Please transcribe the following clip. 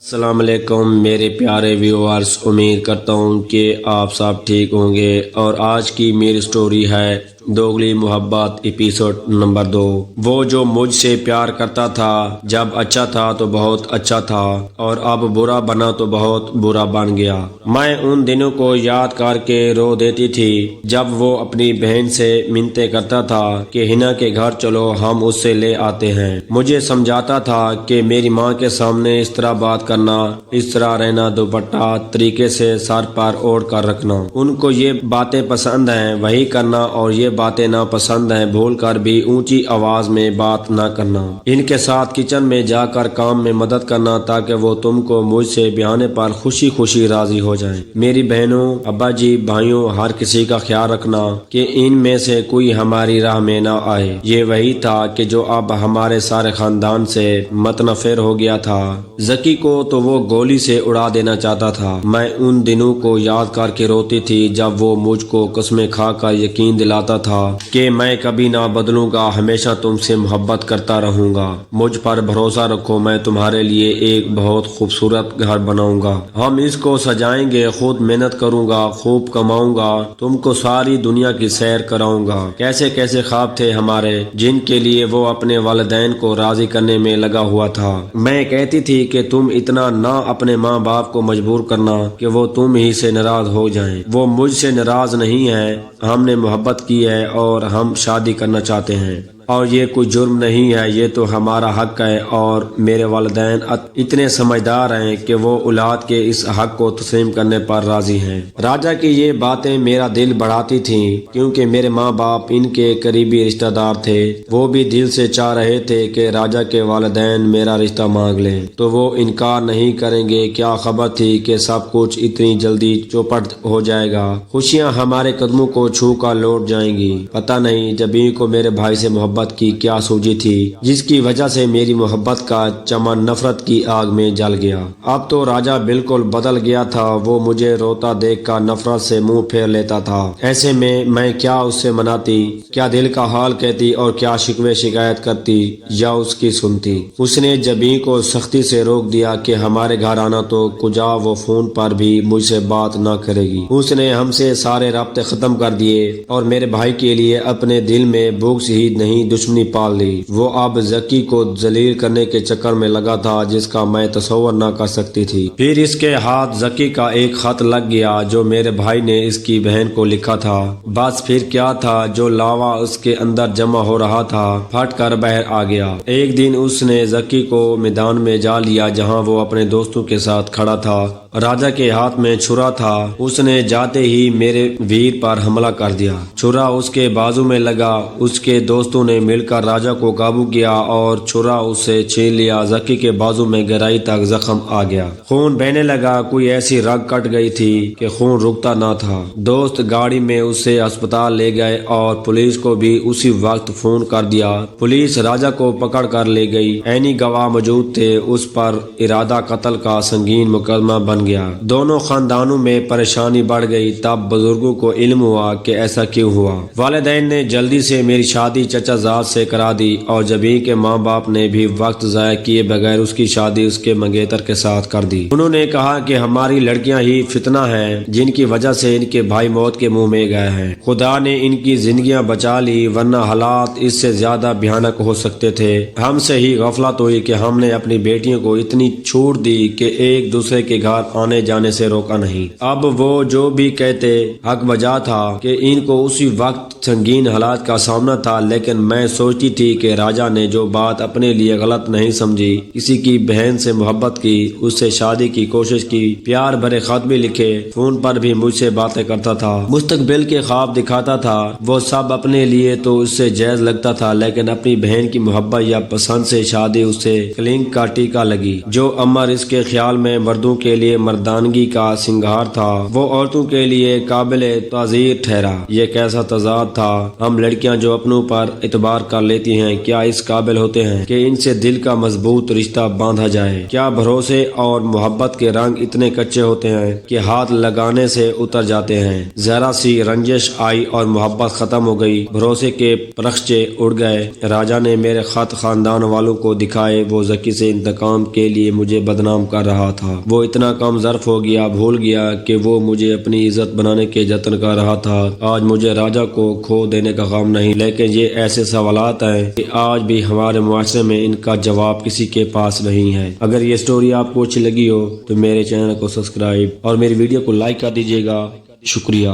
السلام علیکم میرے پیارے ویورز، امید کرتا ہوں کہ آپ سب ٹھیک ہوں گے۔ اور آج کی میری سٹوری ہے دوگلی محبت ایپیسوڈ نمبر 2۔ وہ جو مجھ سے پیار کرتا تھا، جب اچھا تھا تو بہت اچھا تھا اور اب برا بنا تو بہت برا بن گیا۔ میں ان دنوں کو یاد کر کے رو دیتی تھی جب وہ اپنی بہن سے منتیں کرتا تھا کہ ہنا کے گھر چلو، ہم اس سے لے آتے ہیں۔ مجھے سمجھاتا تھا کہ میری ماں کے سامنے اس طرح بات کرنا، اس طرح رہنا، دوپٹہ طریقے سے سر پر اوڑھ کر رکھنا، ان کو یہ باتیں پسند ہیں وہی کرنا، اور یہ باتیں ناپسند ہیں بھول کر بھی اونچی آواز میں بات نہ کرنا۔ ان کے ساتھ کچن میں جا کر کام میں مدد کرنا تاکہ وہ تم کو مجھ سے بیانے پر خوشی خوشی راضی ہو جائیں۔ میری بہنوں، ابا جی، بھائیوں، ہر کسی کا خیال رکھنا کہ ان میں سے کوئی ہماری راہ میں نہ آئے۔ یہ وہی تھا کہ جو اب ہمارے سارے خاندان سے متنفر ہو گیا تھا۔ زکی کو تو وہ گولی سے اڑا دینا چاہتا تھا۔ میں ان دنوں کو یاد کر کے روتی تھی جب وہ مجھ کو قسمیں کھا کر یقین دلاتا تھا کہ میں کبھی نہ بدلوں گا، ہمیشہ تم سے محبت کرتا رہوں گا، مجھ پر بھروسہ رکھو، میں تمہارے لیے ایک بہت خوبصورت گھر بناؤں گا، ہم اس کو سجائیں گے، خود محنت کروں گا، خوب کماؤں گا، تم کو ساری دنیا کی سیر کراؤں گا۔ کیسے کیسے خواب تھے ہمارے جن کے لیے وہ اپنے والدین کو راضی کرنے میں لگا ہوا تھا۔ میں کہتی تھی کہ تم اتنا نہ اپنے ماں باپ کو مجبور کرنا کہ وہ تم ہی سے ناراض ہو جائیں۔ وہ مجھ سے ناراض نہیں ہے، ہم نے محبت کی ہے اور ہم شادی کرنا چاہتے ہیں، اور یہ کوئی جرم نہیں ہے، یہ تو ہمارا حق ہے، اور میرے والدین اتنے سمجھدار ہیں کہ وہ اولاد کے اس حق کو تسلیم کرنے پر راضی ہیں۔ راجا کی یہ باتیں میرا دل بڑھاتی تھیں کیونکہ میرے ماں باپ ان کے قریبی رشتہ دار تھے۔ وہ بھی دل سے چاہ رہے تھے کہ راجا کے والدین میرا رشتہ مانگ لیں تو وہ انکار نہیں کریں گے۔ کیا خبر تھی کہ سب کچھ اتنی جلدی چوپٹ ہو جائے گا، خوشیاں ہمارے قدموں کو چھو کر لوٹ جائیں گی۔ پتہ نہیں جبھی کو میرے بھائی سے محبت کی کیا سوجی تھی جس کی وجہ سے میری محبت کا چمن نفرت کی آگ میں جل گیا۔ اب تو راجا بالکل بدل گیا تھا، وہ مجھے روتا دیکھ کر نفرت سے منہ پھیر لیتا تھا۔ ایسے میں کیا اس سے مناتی، کیا دل کا حال کہتی، اور کیا شکوے شکایت کرتی یا اس کی سنتی۔ اس نے جبھی کو سختی سے روک دیا کہ ہمارے گھر آنا تو کجا وہ فون پر بھی مجھ سے بات نہ کرے گی۔ اس نے ہم سے سارے رابطے ختم کر دیے اور میرے بھائی کے لیے اپنے دل میں بغض ہی نہیں دشمنی پال لی۔ وہ اب زکی کو ذلیل کرنے کے چکر میں لگا تھا جس کا میں تصور نہ کر سکتی تھی۔ پھر اس کے ہاتھ زکی کا ایک خط لگ گیا جو میرے بھائی نے اس کی بہن کو لکھا تھا۔ بس پھر کیا تھا، جو لاوا اس کے اندر جمع ہو رہا تھا پھٹ کر باہر آ گیا۔ ایک دن اس نے زکی کو میدان میں جا لیا جہاں وہ اپنے دوستوں کے ساتھ کھڑا تھا۔ راجا کے ہاتھ میں چھرا تھا، اس نے جاتے ہی میرے ویر پر حملہ کر دیا۔ چھرا اس کے بازو میں لگا، اس کے دوستوں نے مل کر راجا کو قابو کیا اور چھرا اس سے چھین لیا۔ زکی کے بازو میں گہرائی تک زخم آ گیا، خون بہنے لگا، کوئی ایسی رگ کٹ گئی تھی کہ خون رکتا نہ تھا۔ دوست گاڑی میں اسے ہسپتال لے گئے اور پولیس کو بھی اسی وقت فون کر دیا۔ پولیس راجا کو پکڑ کر لے گئی، عینی گواہ موجود تھے، اس پر ارادہ قتل کا سنگین مقدمہ بن گیا۔ دونوں خاندانوں میں پریشانی بڑھ گئی۔ تب بزرگوں کو علم ہوا کہ ایسا کیوں ہوا۔ والدین نے جلدی سے میری شادی چچا زاد سے کرا دی اور جبھی کے ماں باپ نے بھی وقت ضائع کیے بغیر اس کی شادی اس کے منگیتر کے ساتھ کر دی۔ انہوں نے کہا کہ ہماری لڑکیاں ہی فتنہ ہیں جن کی وجہ سے ان کے بھائی موت کے منہ میں گئے ہیں۔ خدا نے ان کی زندگیاں بچا لی ورنہ حالات اس سے زیادہ بھیانک ہو سکتے تھے۔ ہم سے ہی غفلت ہوئی کہ ہم نے اپنی بیٹیوں کو اتنی چھوٹ دی کہ ایک دوسرے کے گھر آنے جانے سے روکا نہیں۔ اب وہ جو بھی کہتے حق بجا تھا کہ ان کو اسی وقت سنگین حالات کا سامنا تھا، لیکن میں سوچتی تھی کہ راجا نے جو بات اپنے لیے غلط نہیں سمجھی، کسی کی بہن سے محبت کی، اس سے شادی کی کوشش کی، پیار بھرے خط بھی لکھے، فون پر بھی مجھ سے باتیں کرتا تھا، مستقبل کے خواب دکھاتا تھا، وہ سب اپنے لیے تو اس سے جائز لگتا تھا، لیکن اپنی بہن کی محبت یا پسند سے شادی اس سے کلنک کا ٹیکا لگی۔ جو امر اس کے خیال میں مردوں کے لیے مردانگی کا سنگار تھا، وہ عورتوں کے لیے قابل تعزیر ٹھہرا۔ یہ کیسا تضاد تھا، ہم لڑکیاں جو اپنوں پر اعتماد اعتبار کر لیتی ہیں کیا اس قابل ہوتے ہیں کہ ان سے دل کا مضبوط رشتہ باندھا جائے؟ کیا بھروسے اور محبت کے رنگ اتنے کچے ہوتے ہیں کہ ہاتھ لگانے سے اتر جاتے ہیں؟ ذرا سی رنجش آئی اور محبت ختم ہو گئی، بھروسے کے پرخچے اڑ گئے۔ راجا نے میرے خط خاندان والوں کو دکھائے، وہ ذکی سے انتقام کے لیے مجھے بدنام کر رہا تھا۔ وہ اتنا کم ظرف ہو گیا، بھول گیا کہ وہ مجھے اپنی عزت بنانے کے جتن کر رہا تھا۔ آج مجھے راجا کو کھو دینے کا غم نہیں، لیکن یہ ایسے سوالات ہیں کہ آج بھی ہمارے معاشرے میں ان کا جواب کسی کے پاس نہیں ہے۔ اگر یہ سٹوری آپ کو اچھی لگی ہو تو میرے چینل کو سبسکرائب اور میری ویڈیو کو لائک کر دیجیے گا۔ شکریہ۔